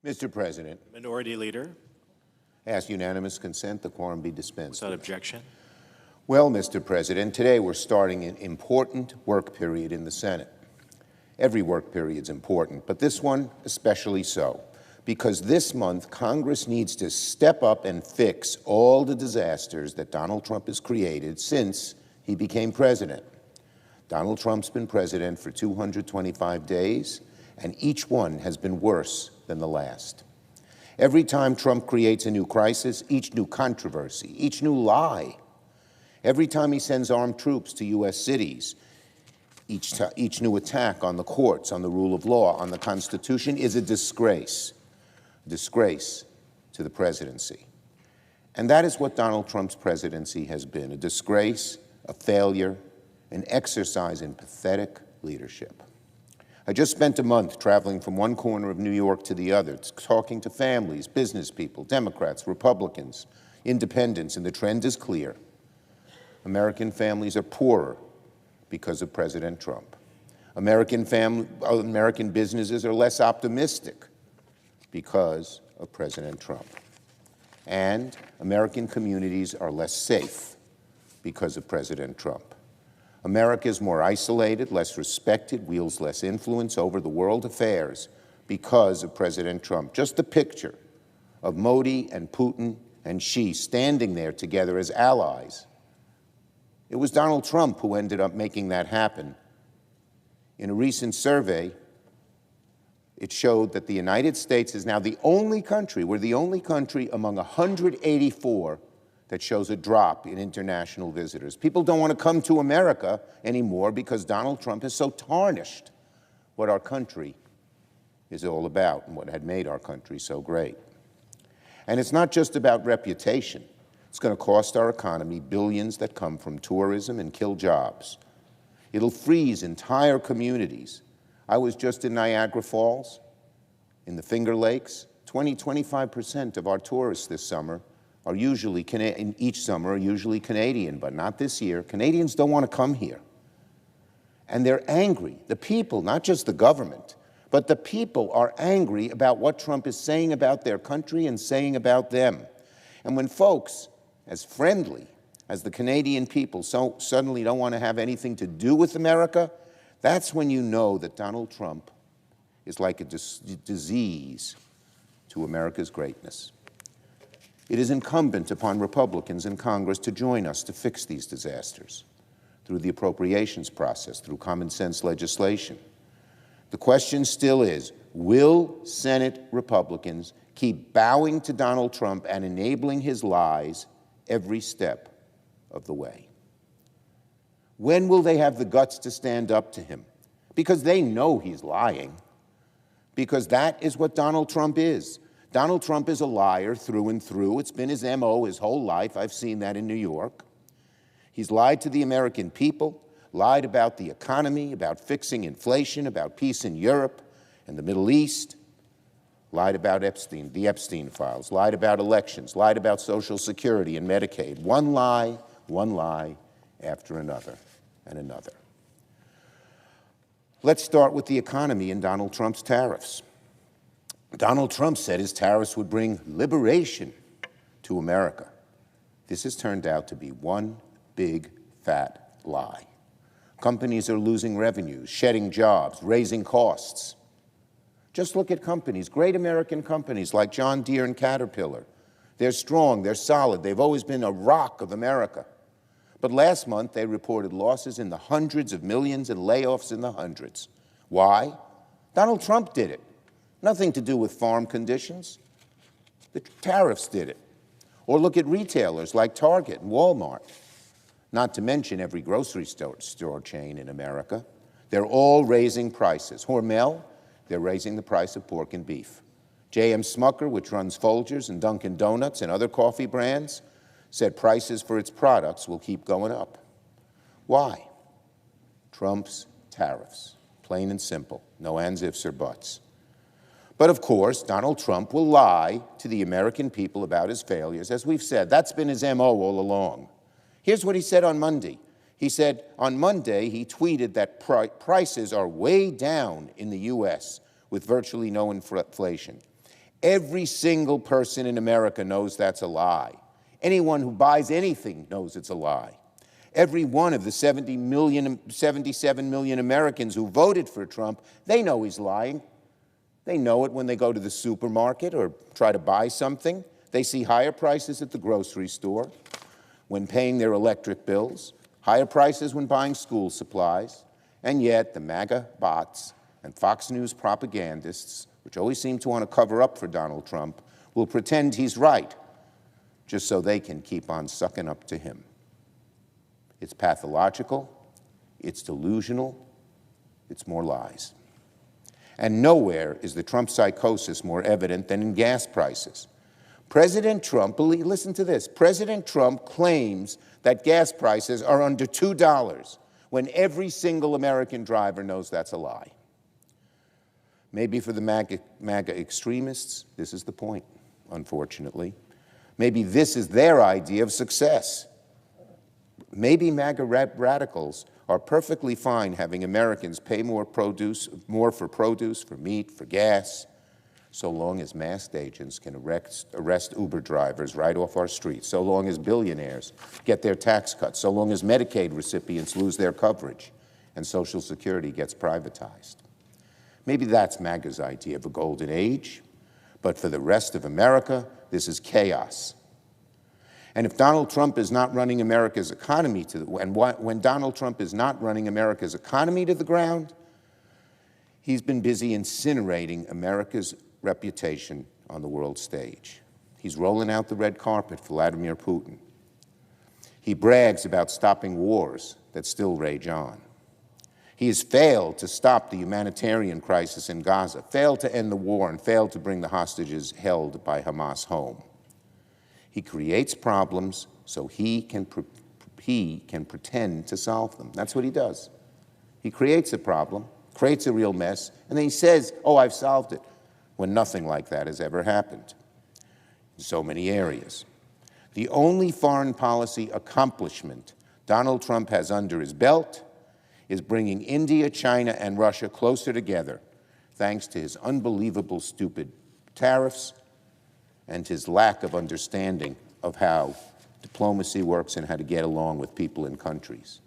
Mr. President, Minority Leader. ask unanimous consent the quorum be dispensed. Without objection. Well, Mr. President, today we're starting an important work period in the Senate. Every work period's important, but this one especially so, because this month Congress needs to step up and fix all the disasters that Donald Trump has created since he became president. Donald Trump's been president for 225 days, and each one has been worse than the last. Every time Trump creates a new crisis, each new controversy, each new lie, every time he sends armed troops to U.S. cities, each new attack on the courts, on the rule of law, on the Constitution is a disgrace to the presidency. And that is what Donald Trump's presidency has been, a disgrace, a failure, an exercise in pathetic leadership. I just spent a month traveling from one corner of New York to the other, talking to families, business people, Democrats, Republicans, independents, and the trend is clear. American families are poorer because of President Trump. American businesses are less optimistic because of President Trump. And American communities are less safe because of President Trump. America is more isolated, less respected, wields less influence over the world affairs because of President Trump. Just the picture of Modi and Putin and Xi standing there together as allies. It was Donald Trump who ended up making that happen. In a recent survey, it showed that the United States is now the only country, we're the only country among 184 that shows a drop in international visitors. People don't want to come to America anymore because Donald Trump has so tarnished what our country is all about and what had made our country so great. And it's not just about reputation. It's going to cost our economy billions that come from tourism and kill jobs. It'll freeze entire communities. I was just in Niagara Falls, in the Finger Lakes. 25% of our tourists this summer are usually, in each summer, are usually Canadian, but not this year. Canadians don't want to come here. And they're angry. The people, not just the government, but the people are angry about what Trump is saying about their country and saying about them. And when folks, as friendly as the Canadian people, so suddenly don't want to have anything to do with America, that's when you know that Donald Trump is like a disease to America's greatness. It is incumbent upon Republicans in Congress to join us to fix these disasters through the appropriations process, through common sense legislation. The question still is, will Senate Republicans keep bowing to Donald Trump and enabling his lies every step of the way? When will they have the guts to stand up to him? Because they know he's lying. Because that is what Donald Trump is. Donald Trump is a liar through and through. It's been his MO his whole life. I've seen that in New York. He's lied to the American people, lied about the economy, about fixing inflation, about peace in Europe and the Middle East, lied about Epstein, the Epstein files, lied about elections, lied about Social Security and Medicaid. One lie after another and another. Let's start with the economy and Donald Trump's tariffs. Donald Trump said his tariffs would bring liberation to America. This has turned out to be one big, fat lie. Companies are losing revenues, shedding jobs, raising costs. Just look at companies, great American companies like John Deere and Caterpillar. They're strong, they're solid, they've always been a rock of America. But last month, they reported losses in the hundreds of millions and layoffs in the hundreds. Why? Donald Trump did it. Nothing to do with farm conditions. The tariffs did it. Or look at retailers like Target and Walmart, not to mention every grocery store chain in America. They're all raising prices. Hormel, they're raising the price of pork and beef. J.M. Smucker, which runs Folgers and Dunkin' Donuts and other coffee brands, said prices for its products will keep going up. Why? Trump's tariffs, plain and simple, no ands, ifs, or buts. But of course, Donald Trump will lie to the American people about his failures. As we've said, that's been his MO all along. Here's what he said on Monday. He said on Monday, he tweeted that prices are way down in the U.S. with virtually no inflation. Every single person in America knows that's a lie. Anyone who buys anything knows it's a lie. Every one of the 77 million Americans who voted for Trump, they know he's lying. They know it when they go to the supermarket or try to buy something. They see higher prices at the grocery store when paying their electric bills, higher prices when buying school supplies, and yet the MAGA bots and Fox News propagandists, which always seem to want to cover up for Donald Trump, will pretend he's right, just so they can keep on sucking up to him. It's pathological, it's delusional, it's more lies. And nowhere is the Trump psychosis more evident than in gas prices. President Trump, listen to this, President Trump claims that gas prices are under $2 when every single American driver knows that's a lie. Maybe for the MAGA extremists, this is the point, unfortunately. Maybe this is their idea of success. Maybe MAGA radicals are perfectly fine having Americans pay more for produce, for meat, for gas, so long as masked agents can arrest Uber drivers right off our streets, so long as billionaires get their tax cuts, so long as Medicaid recipients lose their coverage and Social Security gets privatized. Maybe that's MAGA's idea of a golden age, but for the rest of America, this is chaos. And if Donald Trump is not running America's economy when Donald Trump is not running America's economy to the ground, he's been busy incinerating America's reputation on the world stage. He's rolling out the red carpet for Vladimir Putin. He brags about stopping wars that still rage on. He has failed to stop the humanitarian crisis in Gaza, failed to end the war, and failed to bring the hostages held by Hamas home. He creates problems so he can pretend to solve them. That's what he does. He creates a problem, creates a real mess, and then he says, oh, I've solved it, when nothing like that has ever happened in so many areas. The only foreign policy accomplishment Donald Trump has under his belt is bringing India, China, and Russia closer together, thanks to his unbelievable stupid tariffs and his lack of understanding of how diplomacy works and how to get along with people in countries.